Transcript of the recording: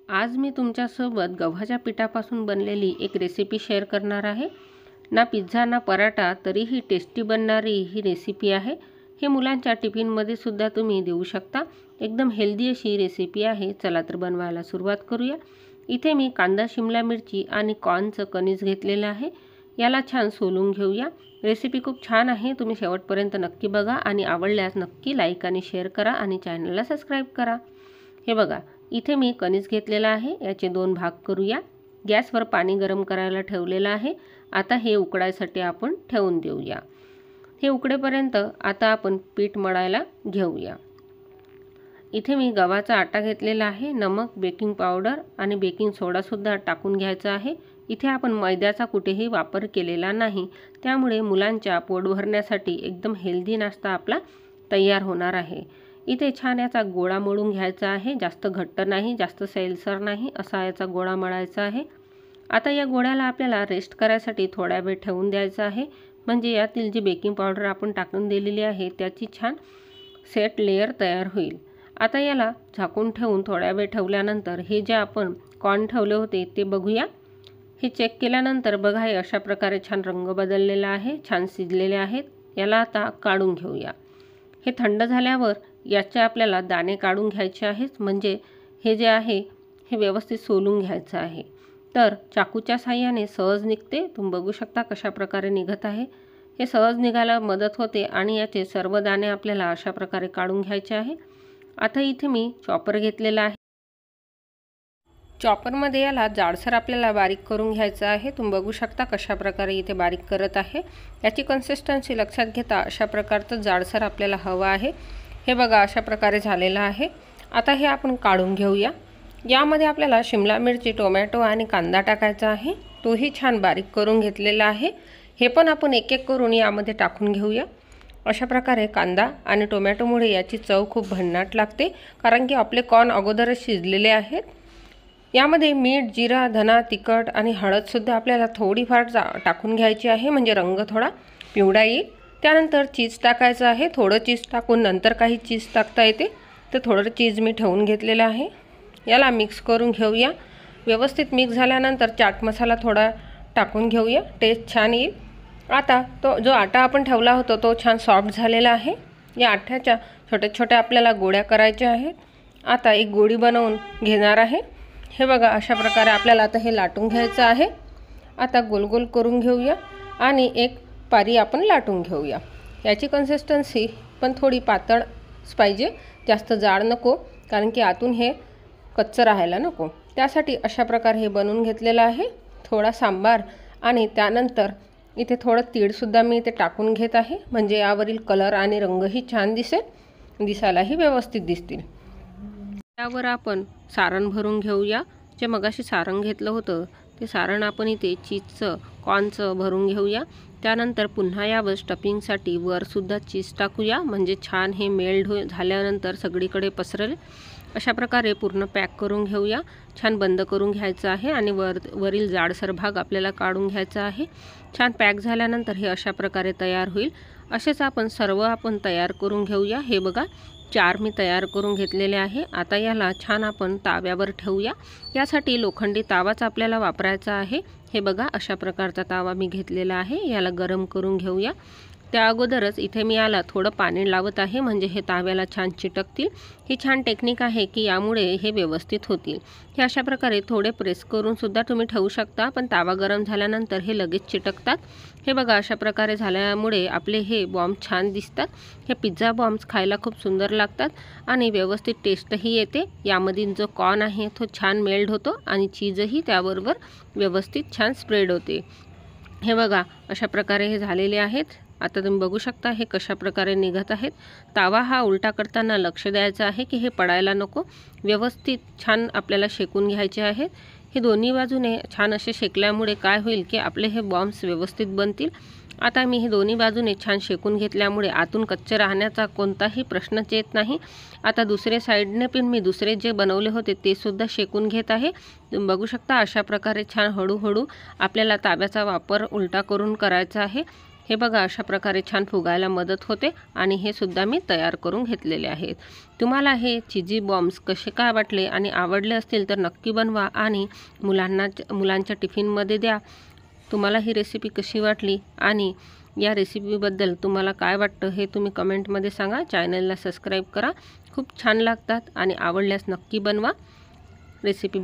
आज मी तुमच्यासोबत गव्हाच्या पिठापासून बनलेली एक रेसिपी शेअर करणार आहे। ना पिझ्झा ना पराठा तरीही टेस्टी बनणारी ही रेसिपी आहे। हे मुलांच्या टिफिनमध्ये सुद्धा तुम्ही देऊ शकता। एकदम हेल्दी अशी रेसिपी आहे। चला तर बनवायला सुरुवात करूया। इथे मी कांदा, शिमला मिरची आणि कॉर्नचं कणीस घेतलेलं आहे। याला छान सोलून घेऊया। रेसिपी खूप छान आहे, तुम्ही शेवटपर्यंत नक्की बघा आणि आवडल्यास नक्की लाईक आणि शेअर करा आणि चॅनलला सबस्क्राइब करा। हे बघा, इथे मी कणीस घेतलेला आहे। याचे दोन भाग करूया। गॅसवर पाणी गरम करायला ठेवलेलं आहे। आता हे उकडायसाठी आपण ठेवून देऊया। हे उकडेपर्यंत आता आपण पीठ मळायला घेऊया। इथे मी गव्हाचा आटा घेतलेला आहे। नमक, बेकिंग पावडर आणि बेकिंग सोडा सुद्धा टाकून घ्यायचा आहे। इथे आपण मैद्याचा कुठेही वापर केलेला नाही, त्यामुळे मुलांच्या पोट भरण्यासाठी एकदम हेल्दी नाश्ता आपला तयार होणार आहे। इथे छान याचा गोळा मळून घ्यायचा आहे। जास्त घट्ट नाही, जास्त सैलसर नाही, असा याचा गोळा मळायचा आहे। आता या गोळ्याला आपल्याला रेस्ट करायसाठी थोडा वेळ ठेवून द्यायचा आहे, म्हणजे यातील जी बेकिंग पावडर आपण टाकून दिलेली आहे त्याची छान सेट लेयर तयार होईल। आता याला झाकून ठेवून थोडा वेळ ठेवल्यानंतर हे जे आपण कॉर्न ठेवले होते ते बघूया। हे चेक केल्यानंतर बघा, हे अशा प्रकारे छान रंग बदललेला आहे, छान शिजलेले आहेत। याला आता काढून घेऊया। हे थंड झाल्यावर याचे आपल्याला दाणे काढून घ्यायचे आहेत, म्हणजे हे जे आहे हे व्यवस्थित सोलून घ्यायचं आहे। तर चाकूच्या साहाय्याने सहज निघते। तुम्ही बघू शकता कशा प्रकारे निघत आहे। हे सहज निघायला मदत होते आणि याचे सर्व दाणे आपल्याला अशा प्रकारे काढून घ्यायचे आहे। आता इथे मी चॉपर घेतलेला आहे। चॉपरमध्ये याला जाडसर आपल्याला बारीक करून घ्यायचं आहे। तुम्ही बघू शकता कशा प्रकारे इथे बारीक करत आहे। याची कन्सिस्टन्सी लक्षात घेता अशा प्रकारचं जाडसर आपल्याला हवं आहे। हे बघा, अशा प्रकारे झालेलं आहे। आता हे आपण काढून घेऊया। यामध्ये आपल्याला शिमला मिरची, टोमॅटो आणि कांदा टाकायचा आहे। तोही छान बारीक करून घेतलेला आहे। हे पण आपण एक एक करून यामध्ये टाकून घेऊया। अशा प्रकारे कांदा आणि टोमॅटोमुळे याची चव खूप भन्नाट लागते, कारण की आपले कॉर्न अगोदरच शिजलेले आहेत। यामध्ये मीठ, जिरा, धना, तिखट आणि हळदसुद्धा आपल्याला थोडीफार टाकून घ्यायची आहे, म्हणजे रंग थोडा पिवळा येईल। त्यानंतर चीज टाकायचं आहे। थोडं चीज टाकून नंतर काही चीज टाकता येते, तर थोडं चीज मी ठेवून घेतलेलं आहे। याला मिक्स करून घेऊया। व्यवस्थित मिक्स झाल्यानंतर चाट मसाला थोडा टाकून घेऊया, टेस्ट छान येईल। आता तो जो आटा आपण ठेवला होता तो छान सॉफ्ट झालेला आहे। या आट्याच्या छोट्या छोट्या आपल्याला गोळ्या करायच्या आहेत। आता एक गोळी बनवून घेणार आहे। हे बघा, अशा प्रकारे आपल्याला आता हे लाटून घ्यायचं आहे। आता गोल गोल करून घेऊया आणि एक पारी आपण लाटून घेऊया। याची कन्सिस्टन्सी पण थोडी पातळच पाहिजे, जास्त जाड नको, कारण की आतून हे कच्चं राहायला नको। त्यासाठी अशा प्रकारे हे बनवून घेतलेलं आहे। थोडा सांबार आणि त्यानंतर इथे थोडं तीळसुद्धा मी इथे टाकून घेत आहे, म्हणजे यावरील कलर आणि रंगही छान दिसेल, दिसायलाही व्यवस्थित दिसतील। त्यावर आपण सारण भरून घेऊया। जे मगाशी सारण घेतलं होतं ते सारण आपण इथे चीजचं, कॉर्नचं भरून घेऊया। त्यानंतर पुन्हा यावर स्टफिंगसाठी वरसुद्धा चीज टाकूया, म्हणजे छान हे मेल्ट झाल्यानंतर सगळीकडे पसरेल। अशा प्रकारे पूर्ण पॅक करून घेऊया। छान बंद करून घ्यायचं आहे आणि वरील जाडसर भाग आपल्याला काढून घ्यायचा आहे। छान पॅक झाल्यानंतर हे अशा प्रकारे तयार होईल। असेच आपण सर्व तयार करून घेऊया। हे बघा, 4 मी तयार करून घेतलेले आहे। आता याला छान आपण ताव्यावर ठेवूया। यासाठी लोखंडी तावाच आपल्याला वापरायचा आहे। हे बघा, अशा प्रकारचा तावा मी घेतलेला आहे। याला गरम करून घेऊया। त्या अगोदरच इथे मी याला थोडं पाणी लावत आहे, म्हणजे हे ताव्याला छान चिटकतील। ही छान टेक्निक आहे की यामुळे हे व्यवस्थित होतील। हे अशा प्रकारे थोडे प्रेस करून सुद्धा तुम्ही ठेवू शकता, पण तावा गरम झाल्यानंतर हे लगेच चिटकतात। हे बघा, अशा प्रकारे झाल्यामुळे आपले हे बॉम्ब छान दिसतात। हे पिझ्झा बॉम्ब्स खायला खूप सुंदर लागतात आणि व्यवस्थित टेस्टही येते। यामधील जो कॉर्न आहे तो छान मेल्ट होतो आणि चीजही त्याबरोबर व्यवस्थित छान स्प्रेड होते। हे बघा, अशा प्रकारे हे झालेले आहेत। आता तुम्ही बघू शकता हे कशा प्रकारे निघत आहेत। तावा हा उलटा करताना लक्ष द्यायचं आहे की हे पडायला नको, व्यवस्थित छान आपल्याला शेकून घ्यायचे आहेत। हे दोन्ही बाजूने छान असे शेकल्यामुळे काय होईल की आपले हे बॉम्ब्स व्यवस्थित बनतील। आता मी हे दोन्ही बाजूने छान शेकून घेतल्यामुळे आतून कच्चे राहण्याचा कोणताही प्रश्नच येत नाही। आता दुसरे साईडने पण मी दुसरे जे बनवले होते ते सुद्धा शेकून घेत आहे। तुम्ही बघू शकता अशा प्रकारे छान हळूहळू आपल्याला ताव्याचा वापर उलटा करून करायचा आहे। हे बघा अशा प्रकारे छान फुगायला मदत होते आणि हे सुद्धा मी तयार करून घेतलेले आहेत। तुम्हाला हे चीजी बॉम्ब्स कसे काय वाटले आणि आवडले असतील तर नक्की बनवा आणि मुलांच्या टिफिनमध्ये द्या। तुम्हाला ही रेसिपी कशी वाटली आणि या रेसिपीबद्दल तुम्हाला काय वाटतं हे तुम्ही कमेंटमध्ये सांगा। चॅनलला सबस्क्राईब करा, खूप छान लागतात आणि आवडल्यास नक्की बनवा। रेसिपी